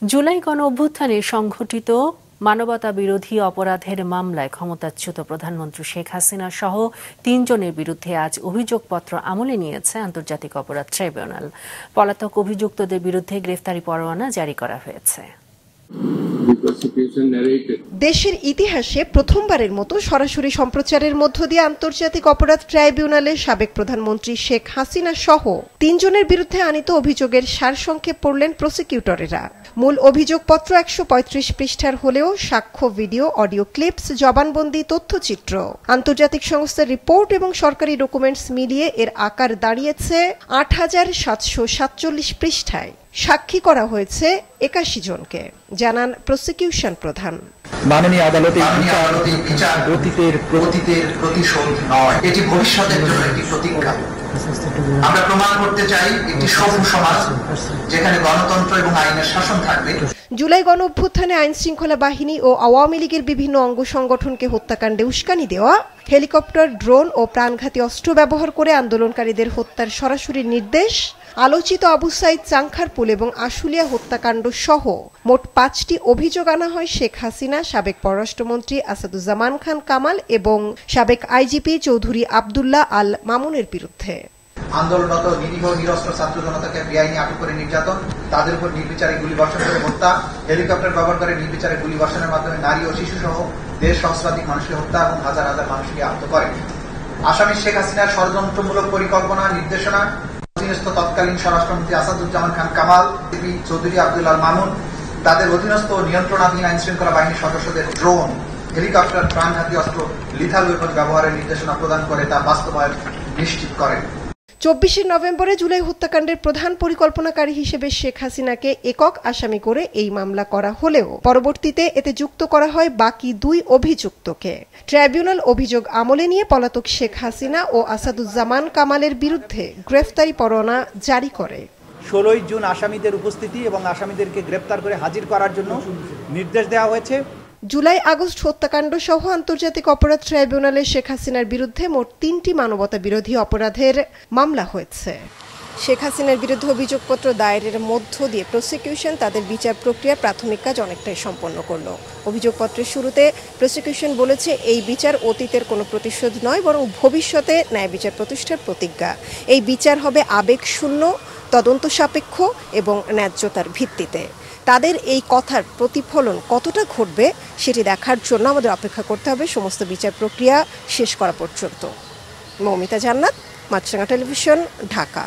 জুলাই গণঅভ্যুত্থানে সংঘটিত মানবতা বিরোধী অপরাধের মামলায় ক্ষমতাচ্যুত প্রধানমন্ত্রী শেখ হাসিনা সহ ৩ জনের বিরুদ্ধে আজ অভিযোগপত্র আমলে নিয়েছে আন্তর্জাতিক অপরাধ ট্রাইব্যুনাল। পলাতক অভিযুক্তদের বিরুদ্ধে গ্রেফতারি পরোয়ানা জারি করা হয়েছে। দেশের ইতিহাসে প্রথমবারের মতো সরাসরি সম্প্রচারের মধ্য দিয়ে আন্তর্জাতিক অপরাধ ট্রাইব্যুনালে সাবেক প্রধানমন্ত্রী শেখ হাসিনা সহ ৩ জনের বিরুদ্ধে আনিত অভিযোগের সারসংক্ষেপ পড়লেন প্রসিকিউটরেরা। মূল অভিযোগপত্র ১৩৫ পৃষ্ঠার হলেও সাক্ষ্য, ভিডিও, অডিও ক্লিপস, জবানবন্দি, তথ্যচিত্র, আন্তর্জাতিক সংস্থার রিপোর্ট এবং সরকারি ডকুমেন্টস মিলিয়ে এর আকার দাঁড়িয়েছে ৮৭৪৭ পৃষ্ঠায়। সাক্ষী করা হয়েছে ৮১ জনকে, জানান প্রসিকিউশন প্রধান। মাননীয় আদালতে বিচার অতীতের প্রতিশোধ নয়, এটি ভবিষ্যতের জন্য একটি প্রতিজ্ঞা। আমরা প্রমাণ করতে চাই একটি সভ্য সমাজ যেখানে গণতন্ত্র এবং আইনের শাসন থাকবে। জুলাই গণঅভ্যুত্থানে আইন শৃঙ্খলা বাহিনী ও আওয়ামী লীগের বিভিন্ন অঙ্গ সংগঠনকে হত্যাকাণ্ডে উস্কানি দেওয়া, হেলিকপ্টার, ড্রোন ও প্রাণঘাতী অস্ত্র ব্যবহার করে আন্দোলনকারীদের হত্যার সরাসরি নির্দেশ, আলোচিত আবু সাইদ চাংখারপুল এবং আশুলিয়া হত্যাকাণ্ড সহ মোট ৫টি অভিযোগ আনা হয় শেখ হাসিনা, সাবেক পররাষ্ট্রমন্ত্রী আসাদুজ্জামান খান কামাল এবং সাবেক আইজিপি চৌধুরী আব্দুল্লাহ আল মামুনের বিরুদ্ধে। আন্দোলনরত নিরীহ নিরস্ত্র ছাত্র জনতাকে বেআইনি আটক করে নির্যাতন, তাদের উপর নির্বিচারে গুলিবর্ষণ করে হত্যা, হেলিকপ্টার ব্যবহার করে নির্বিচারে গুলিবর্ষণের মাধ্যমে নারী ও শিশু সহ ১.৫ সহস্রাধিক মানুষকে হত্যা এবং হাজার হাজার মানুষকে আহত করে। আসামি শেখ হাসিনার ষড়যন্ত্রমূলক পরিকল্পনা, নির্দেশনা, অধীনস্থ তৎকালীন স্বরাষ্ট্রমন্ত্রী আসাদুজ্জামান খান কামাল, চৌধুরী আব্দুল্লাহ মামুন, তাদের অধীনস্থ নিয়ন্ত্রণাধীন আইন শৃঙ্খলা বাহিনীর সদস্যদের ড্রোন, হেলিকপ্টার, প্রাণঘাতী অস্ত্র, লিথাল ওয়েপন ব্যবহারের নির্দেশনা প্রদান করে তা বাস্তবায়ন নিশ্চিত করে। ২৪শে নভেম্বরে জুলাই হত্যাকাণ্ডের প্রধান পরিকল্পনাকারী হিসেবে শেখ হাসিনাকে একক আসামি করে এই মামলা করা হলেও পরবর্তীতে এতে যুক্ত করা হয় বাকি ২ অভিযুক্তকে। ট্রাইব্যুনাল অভিযোগ আমলে নিয়ে পলাতক শেখ হাসিনা ও আসাদুজ্জামান কামালের বিরুদ্ধে গ্রেফতারি পরোয়ানা জারি করে। ১৬ জুন আসামিদের উপস্থিতি এবং আসামিদেরকে গ্রেফতার করে হাজির করার জন্য নির্দেশ দেওয়া হয়েছে। জুলাই আগস্ট হত্যাকাণ্ড সহ আন্তর্জাতিক অপরাধ ট্রাইব্যুনালে শেখ হাসিনার বিরুদ্ধে মোট ৩টি মানবতা বিরোধী অপরাধের মামলা হয়েছে। শেখ হাসিনার বিরুদ্ধে অভিযোগপত্র দায়েরের মধ্য দিয়ে প্রসিকিউশন তাদের বিচার প্রক্রিয়ার প্রাথমিক কাজ অনেকটাই সম্পন্ন করল। অভিযোগপত্রের শুরুতে প্রসিকিউশন বলেছে, এই বিচার অতীতের কোনো প্রতিশোধ নয়, বরং ভবিষ্যতে ন্যায় বিচার প্রতিষ্ঠার প্রতিজ্ঞা। এই বিচার হবে আবেগশূন্য, তদন্ত সাপেক্ষ এবং ন্যায্যতার ভিত্তিতে। তাদের এই কথার প্রতিফলন কতটা ঘটবে সেটি দেখার জন্য আমাদের অপেক্ষা করতে হবে সমস্ত বিচার প্রক্রিয়া শেষ করা পর্যন্ত। মৌমিতা জান্নাত, মাছরাঙা টেলিভিশন, ঢাকা।